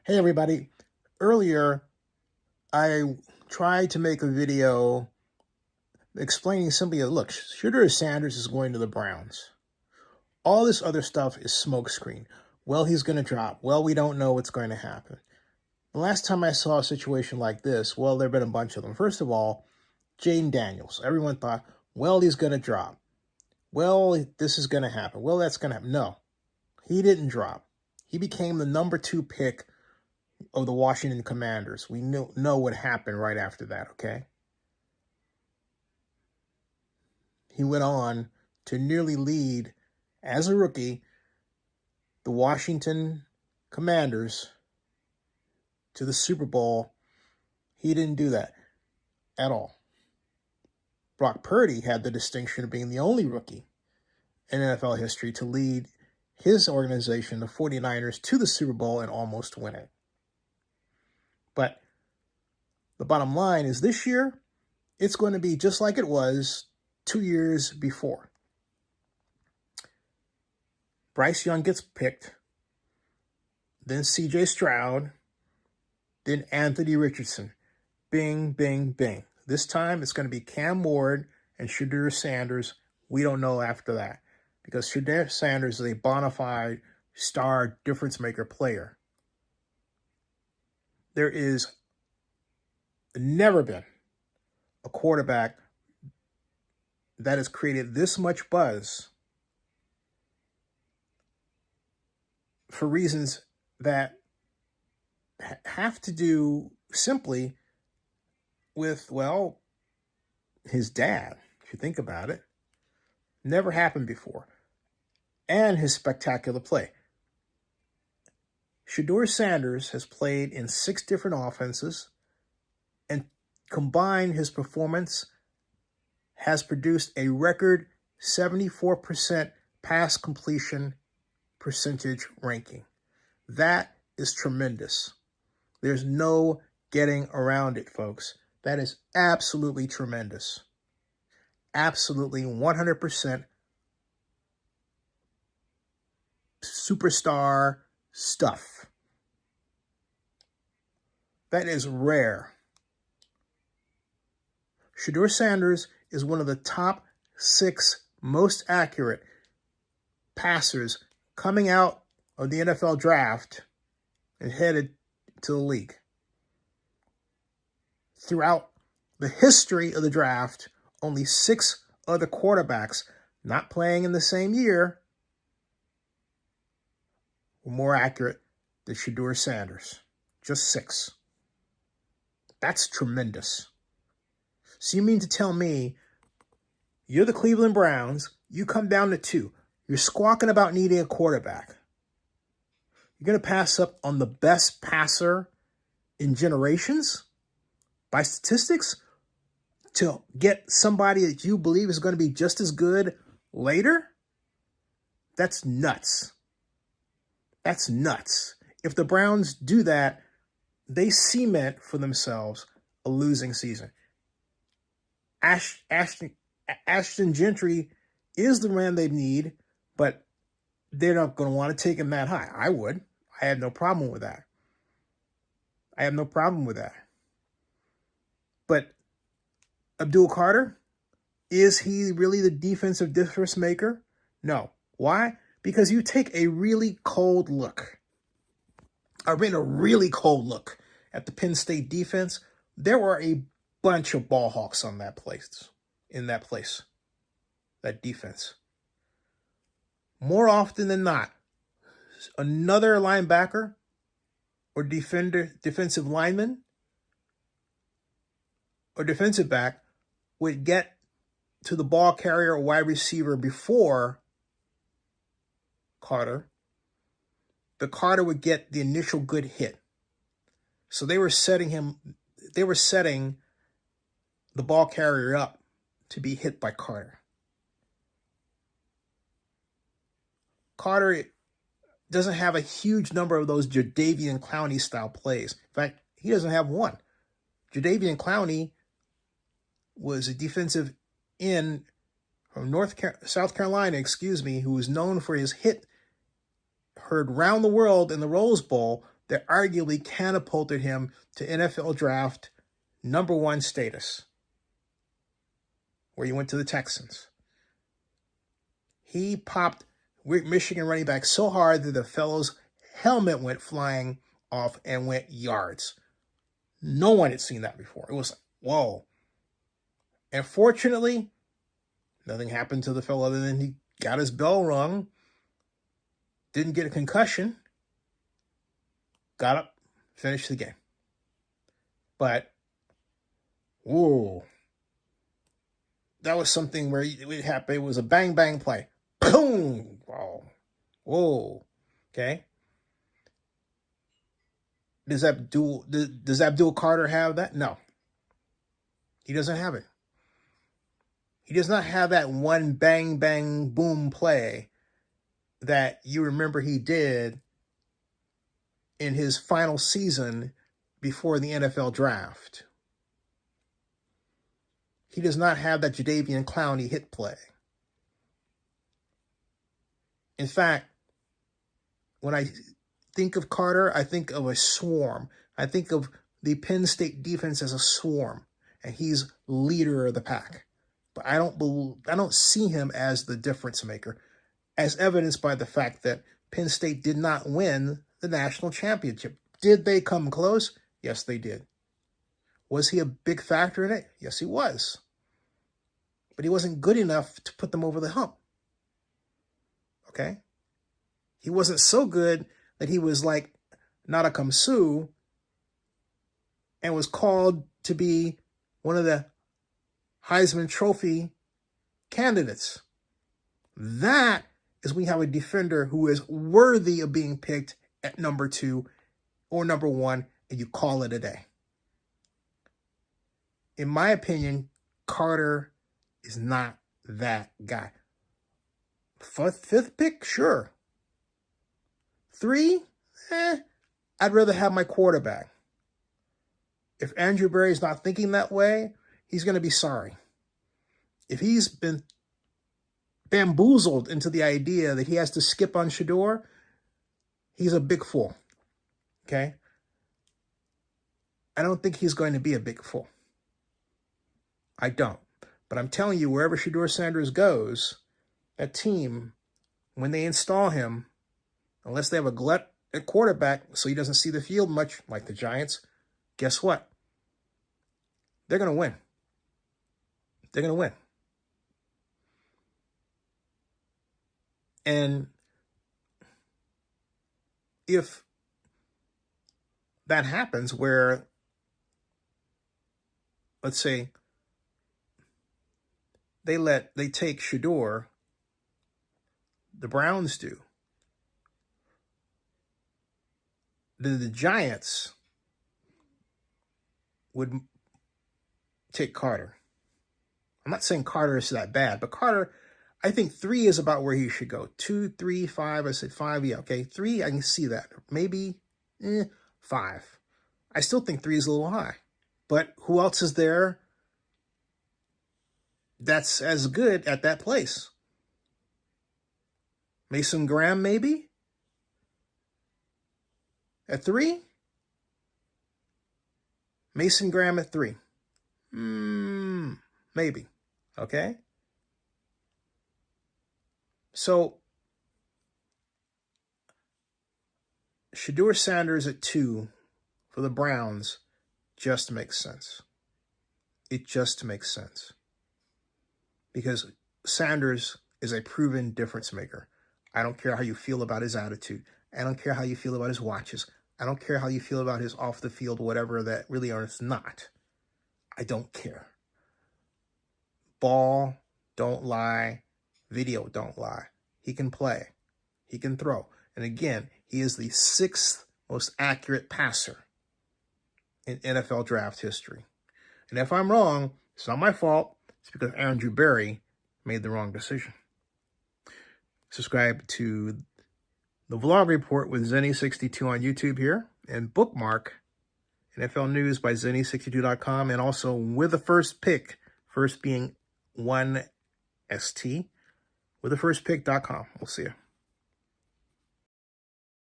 Hey everybody, earlier I tried to make a video explaining simply, look, Shedeur Sanders is going to the Browns. All this other stuff is smokescreen. Well, he's going to drop. Well, we don't know what's going to happen. The last time I saw a situation like this, well, there have been a bunch of them. First of all, Jaden Daniels. Everyone thought, well, he's going to drop. Well, this is going to happen. Well, that's going to happen. No, he didn't drop. He became the number 2 pick of the Washington Commanders. We know what happened right after that, okay? He went on to nearly lead, as a rookie, the Washington Commanders to the Super Bowl. He didn't do that at all. Brock Purdy had the distinction of being the only rookie in NFL history to lead his organization, the 49ers, to the Super Bowl and almost win it. But the bottom line is this year, it's going to be just like it was 2 years before. Bryce Young gets picked, then C.J. Stroud, then Anthony Richardson. Bing, bing, bing. This time it's going to be Cam Ward and Shedeur Sanders. We don't know after that because Shedeur Sanders is a bona fide star difference maker player. There is never been a quarterback that has created this much buzz for reasons that have to do simply with, well, his dad, if you think about it. Never happened before. And his spectacular play. Shedeur Sanders has played in 6 different offenses, and combined his performance has produced a record 74% pass completion percentage ranking. That is tremendous. There's no getting around it, folks. That is absolutely tremendous. Absolutely 100% superstar stuff. That is rare. Shedeur Sanders is one of the top 6 most accurate passers coming out of the NFL draft and headed to the league. Throughout the history of the draft, only 6 other quarterbacks not playing in the same year were more accurate than Shedeur Sanders. Just 6. That's tremendous. So you mean to tell me you're the Cleveland Browns, you come down to 2. You're squawking about needing a quarterback. You're going to pass up on the best passer in generations by statistics to get somebody that you believe is going to be just as good later? That's nuts. That's nuts. If the Browns do that, they cement for themselves a losing season. Ashton Gentry is the man they need, but they're not going to want to take him that high. I would. I have no problem with that. But Abdul Carter, is he really the defensive difference maker? No. Why? Because you take a really cold look. I mean, a really cold look at the Penn State defense. There were a bunch of ball hawks on that place, that defense. More often than not, another linebacker or defensive lineman or defensive back would get to the ball carrier or wide receiver before Carter. The Carter would get the initial good hit. So they were setting the ball carrier up to be hit by Carter. Carter doesn't have a huge number of those Jadeveon Clowney style plays. In fact, he doesn't have one. Jadeveon Clowney was a defensive end from South Carolina, who was known for his hit heard round the world in the Rose Bowl that arguably catapulted him to NFL draft #1 status, where he went to the Texans. He popped Michigan running back so hard that the fellow's helmet went flying off and went yards. No one had seen that before. It was, whoa. And fortunately, nothing happened to the fellow other than he got his bell rung, didn't get a concussion, got up, finished the game. But, whoa. That was something where it happened. It was a bang-bang play. Boom! Wow. Whoa. Okay? Does Abdul Carter have that? No. He doesn't have it. He does not have that one bang, bang, boom play that you remember he did in his final season before the NFL draft. He does not have that Jadeveon Clowney hit play. In fact, when I think of Carter, I think of a swarm. I think of the Penn State defense as a swarm, and he's leader of the pack. But I don't see him as the difference maker, as evidenced by the fact that Penn State did not win the national championship. Did they come close? Yes, they did. Was he a big factor in it? Yes, he was. But he wasn't good enough to put them over the hump. Okay? He wasn't so good that he was like Nadakam Suh and was called to be one of the Heisman Trophy candidates. That is when you have a defender who is worthy of being picked at #2 or #1, and you call it a day. In my opinion, Carter is not that guy. Fifth pick, sure. 3, I'd rather have my quarterback. If Andrew Berry's not thinking that way, he's going to be sorry. If he's been bamboozled into the idea that he has to skip on Shedeur, he's a big fool. Okay? I don't think he's going to be a big fool. I don't. But I'm telling you, wherever Shedeur Sanders goes, that team, when they install him, unless they have a glut at quarterback so he doesn't see the field much, like the Giants, guess what? They're going to win. They're going to win. And if that happens where, let's say, they take Shedeur, the Browns do, then the Giants would take Carter. I'm not saying Carter is that bad, but Carter, I think 3 is about where he should go. 2, 3, 5. I said 5. Yeah, okay. 3, I can see that. Maybe 5. I still think 3 is a little high. But who else is there that's as good at that place? Mason Graham, maybe? At 3? Mason Graham at 3. Maybe. Okay? So, Shedeur Sanders at 2 for the Browns just makes sense. It just makes sense. Because Sanders is a proven difference maker. I don't care how you feel about his attitude. I don't care how you feel about his watches. I don't care how you feel about his off the field, whatever that really or is not. I don't care. Ball, don't lie. Video, don't lie. He can play. He can throw. And again, he is the 6th most accurate passer in NFL draft history. And if I'm wrong, it's not my fault. It's because Andrew Berry made the wrong decision. Subscribe to the Vlog Report with Zenny62 on YouTube here, and bookmark NFL News by Zenny62.com, and also with the first pick, first being 1ST, with the first pick.com. We'll see you.